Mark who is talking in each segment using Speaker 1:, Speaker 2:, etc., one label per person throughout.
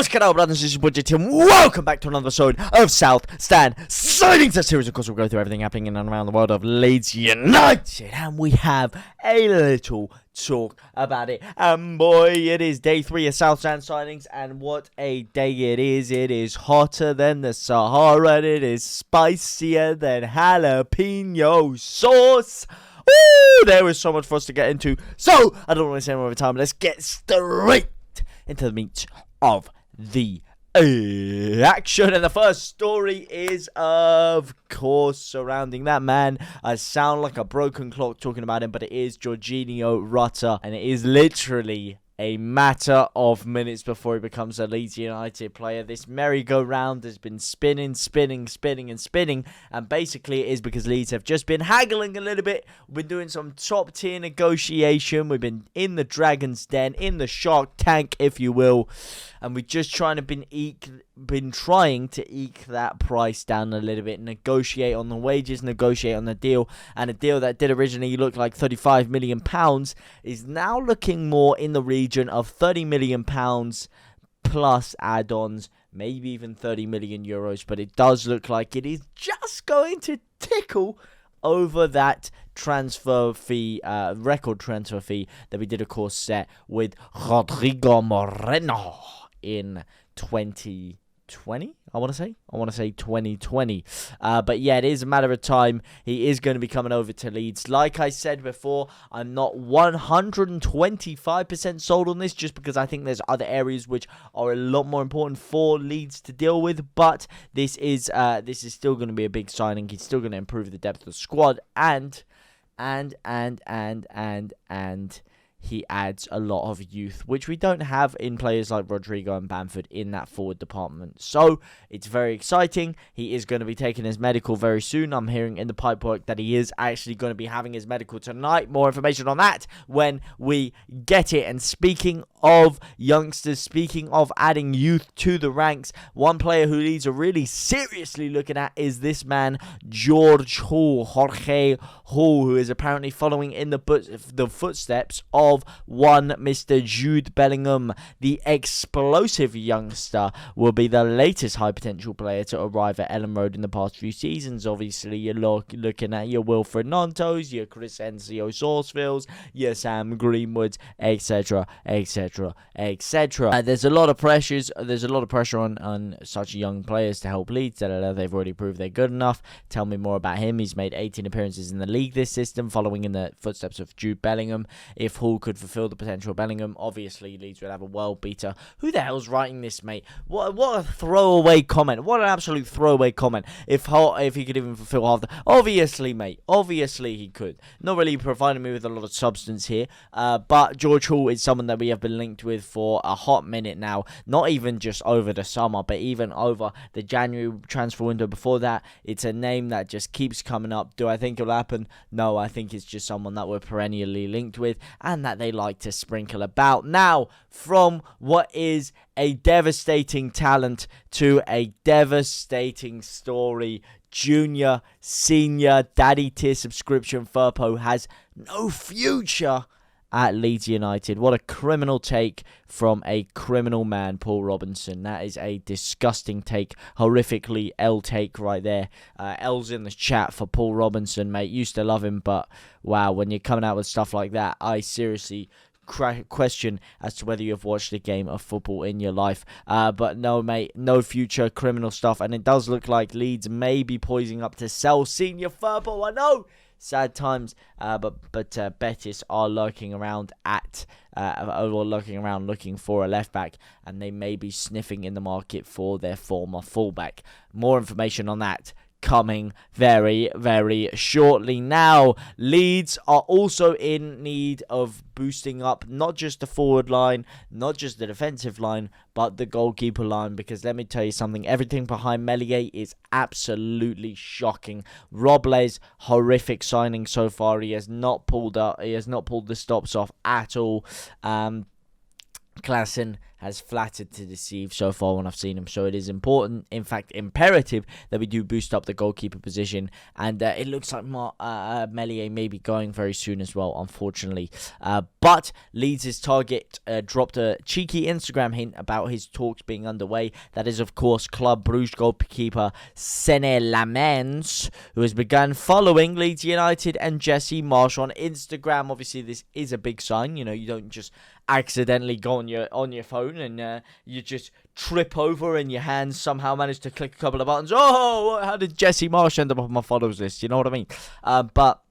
Speaker 1: What's going on, brothers and sisters, budget and welcome back to another episode of South Stand Sightings, a series. Of course, we'll go through everything happening in and around the world of Leeds United, and we have a little talk about it. And boy, it is day 3 of South Stand Sightings, and what a day it is. It is hotter than the Sahara, and it is spicier than jalapeno sauce. Ooh, there is so much for us to get into, so I don't want to waste any more time. Let's get straight into the meat of the action. And the first story is, of course, surrounding that man. I sound like a broken clock talking about him, but it is Georginio Rutter, and it is literally a matter of minutes before he becomes a Leeds United player. This merry-go-round has been spinning, and basically it is because Leeds have just been haggling a little bit. We've been doing some top-tier negotiation. We've been in the Dragon's Den, in the Shark Tank, if you will, and we've just been trying to eke that price down a little bit, negotiate on the wages, negotiate on the deal, and a deal that did originally look like £35 million is now looking more in the region of £30 million plus add-ons, maybe even €30 million, but it does look like it is just going to tickle over that transfer fee, record transfer fee that we did, of course, set with Rodrigo Moreno in 2020, I want to say 2020. But yeah, it is a matter of time. He is going to be coming over to Leeds. Like I said before, I'm not 125% sold on this, just because I think there's other areas which are a lot more important for Leeds to deal with. But this is still going to be a big signing. He's still going to improve the depth of the squad, and he adds a lot of youth, which we don't have in players like Rodrigo and Bamford in that forward department. So it's very exciting. He is going to be taking his medical very soon. I'm hearing in the pipework that he is actually going to be having his medical tonight. More information on that when we get it. And speaking of youngsters, speaking of adding youth to the ranks, one player who Leeds are really seriously looking at is this man, Jorge Hall, who is apparently following in the footsteps of one Mr. Jude Bellingham. The explosive youngster will be the latest high potential player to arrive at Ellen Road in the past few seasons. Obviously, you're looking at your Wilfred Nantos, your Crescencio Saucevilles, your Sam Greenwoods, etc., etc., etc. There's a lot of pressure on such young players to help Leeds. They've already proved they're good enough. Tell me more about him. He's made 18 appearances in the league this system, following in the footsteps of Jude Bellingham. If Hall could fulfill the potential of Bellingham, obviously Leeds would have a world beater. Who the hell's writing this, mate? What a throwaway comment. What an absolute throwaway comment. If he could even fulfill half the... Obviously, mate. Obviously he could. Not really providing me with a lot of substance here. But George Hall is someone that we have been linked with for a hot minute now. Not even just over the summer, but even over the January transfer window before that. It's a name that just keeps coming up. Do I think it'll happen? No, I think it's just someone that we're perennially linked with, and that they like to sprinkle about. Now, from what is a devastating talent to a devastating story, junior, senior, daddy tier subscription Firpo has no future at Leeds United. What a criminal take from a criminal man, Paul Robinson. That is a disgusting take. Horrifically L take right there. L's in the chat for Paul Robinson, mate. Used to love him, but wow, when you're coming out with stuff like that, I seriously question as to whether you've watched a game of football in your life. But no, mate, no future, criminal stuff. And it does look like Leeds may be poising up to sell senior Firpo. I know, sad times, but Betis are lurking around looking for a left back, and they may be sniffing in the market for their former fullback. More information on that coming very, very shortly. Now, Leeds are also in need of boosting up not just the forward line, not just the defensive line, but the goalkeeper line, because let me tell you something, everything behind Melier is absolutely shocking. Robles, horrific signing so far. He has not pulled the stops off at all. Klassen has flattered to deceive so far when I've seen him. So it is important, in fact imperative, that we do boost up the goalkeeper position. And it looks like Meslier may be going very soon as well, unfortunately. But Leeds' target dropped a cheeky Instagram hint about his talks being underway. That is, of course, Club Brugge goalkeeper Sene Lamens, who has begun following Leeds United and Jesse Marsh on Instagram. Obviously, this is a big sign. You know, you don't just accidentally go on your phone and you just trip over and your hands somehow manage to click a couple of buttons. Oh, how did Jesse Marsh end up on my follows list? You know what I mean? But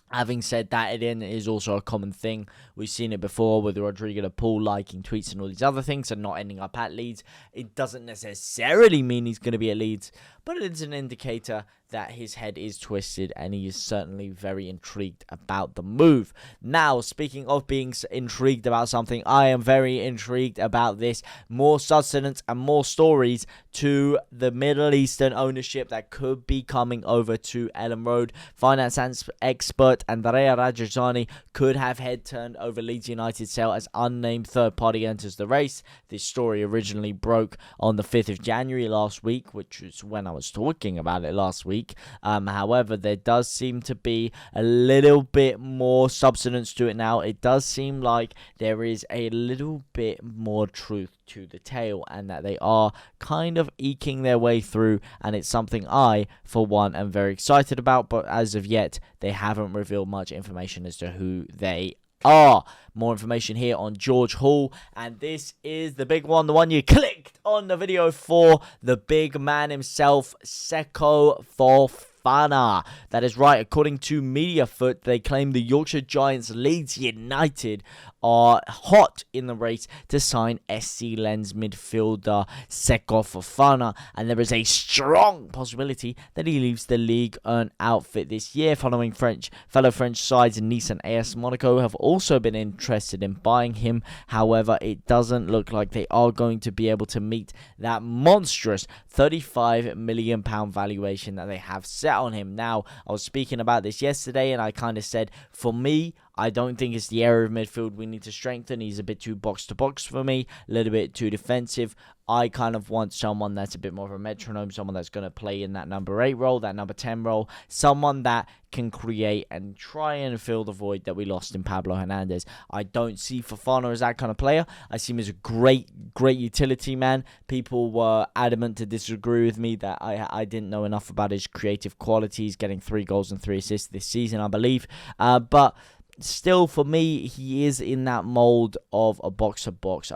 Speaker 1: having said that, it is also a common thing. We've seen it before with Rodrigo de Paul liking tweets and all these other things and not ending up at Leeds. It doesn't necessarily mean he's going to be at Leeds, but it's an indicator that his head is twisted and he is certainly very intrigued about the move. Now, speaking of being intrigued about something, I am very intrigued about this. More sustenance and more stories to the Middle Eastern ownership that could be coming over to Ellen Road. Finance expert Andrea Raggiani could have head turned over Leeds United's sale as unnamed third party enters the race. This story originally broke on the 5th of January last week, which is when I was talking about it last week. However, there does seem to be a little bit more substance to it now. It does seem like there is a little bit more truth to the tale and that they are kind of eking their way through, and it's something I, for one, am very excited about, but as of yet, they haven't revealed much information as to who they are. More information here on George Hall, and this is the big one, the one you clicked on the video for, the big man himself, Seko Fofana. That is right, according to Mediafoot, they claim the Yorkshire Giants Leeds United are hot in the race to sign SC Lens midfielder Seko Fofana, and there is a strong possibility that he leaves the League One outfit this year. Following fellow French sides Nice and AS Monaco have also been interested in buying him. However, it doesn't look like they are going to be able to meet that monstrous £35 million valuation that they have set on him. Now, I was speaking about this yesterday and I kind of said, for me, I don't think it's the area of midfield we need to strengthen. He's a bit too box-to-box for me, a little bit too defensive. I kind of want someone that's a bit more of a metronome, someone that's going to play in that number 8 role, that number 10 role, someone that can create and try and fill the void that we lost in Pablo Hernandez. I don't see Fofana as that kind of player. I see him as a great utility man. People were adamant to disagree with me that I didn't know enough about his creative qualities, getting 3 goals and 3 assists this season, I believe. But still, for me, he is in that mold of a box-to-box.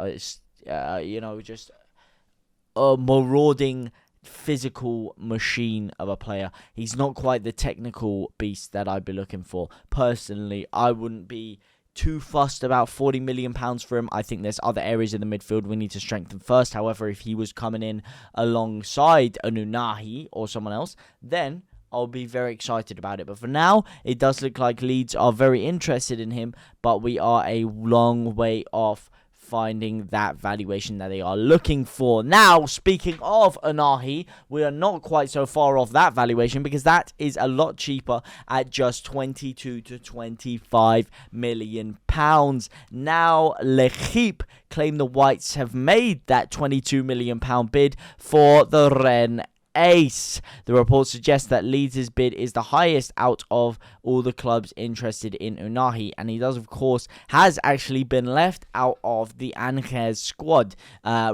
Speaker 1: Just a marauding physical machine of a player. He's not quite the technical beast that I'd be looking for. Personally, I wouldn't be too fussed about £40 million for him. I think there's other areas in the midfield we need to strengthen first. However, if he was coming in alongside a Ounahi or someone else, then I'll be very excited about it. But for now, it does look like Leeds are very interested in him, but we are a long way off finding that valuation that they are looking for. Now, speaking of Ounahi, we are not quite so far off that valuation because that is a lot cheaper at just £22 to £25 million. Now, L'Equipe claim the Whites have made that £22 million bid for the Rennes ace. The report suggests that Leeds' bid is the highest out of all the clubs interested in Ounahi, and he does, of course, has actually been left out of the Angers squad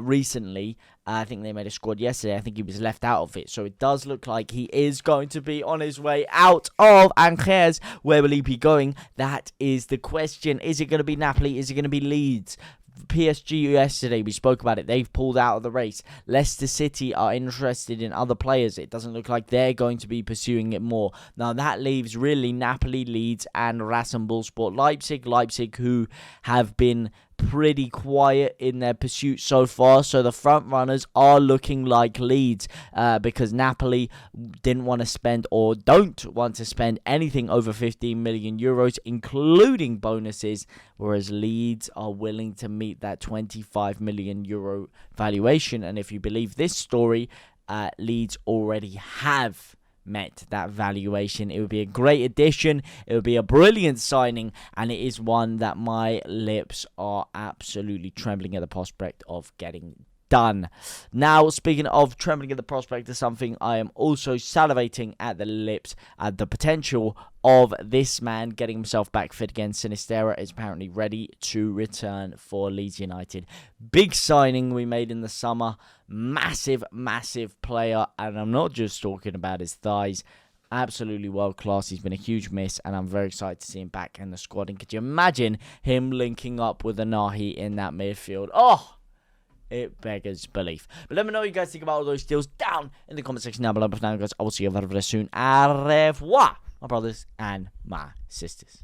Speaker 1: recently. I think they made a squad yesterday. I think he was left out of it. So it does look like he is going to be on his way out of Angers. Where will he be going? That is the question. Is it going to be Napoli? Is it going to be Leeds? PSG yesterday, we spoke about it. They've pulled out of the race. Leicester City are interested in other players. It doesn't look like they're going to be pursuing it more. Now, that leaves really Napoli, Leeds, and Rasenballsport Leipzig, who have been pretty quiet in their pursuit so far. So the front runners are looking like Leeds because Napoli didn't want to spend or don't want to spend anything over 15 million euros, including bonuses, whereas Leeds are willing to meet that 25 million euro valuation. And if you believe this story, Leeds already have met that valuation. It would be a great addition. It would be a brilliant signing, and it is one that my lips are absolutely trembling at the prospect of getting done. Now, speaking of trembling at the prospect of something, I am also salivating at the lips at the potential of this man getting himself back fit again. Sinistera is apparently ready to return for Leeds United. Big signing we made in the summer. Massive, massive player, and I'm not just talking about his thighs. Absolutely world class. He's been a huge miss, and I'm very excited to see him back in the squad. And could you imagine him linking up with Ounahi in that midfield? Oh, it beggars belief. But let me know what you guys think about all those deals down in the comment section down below. But for now, guys, I will see you very, very soon. Au revoir, my brothers and my sisters.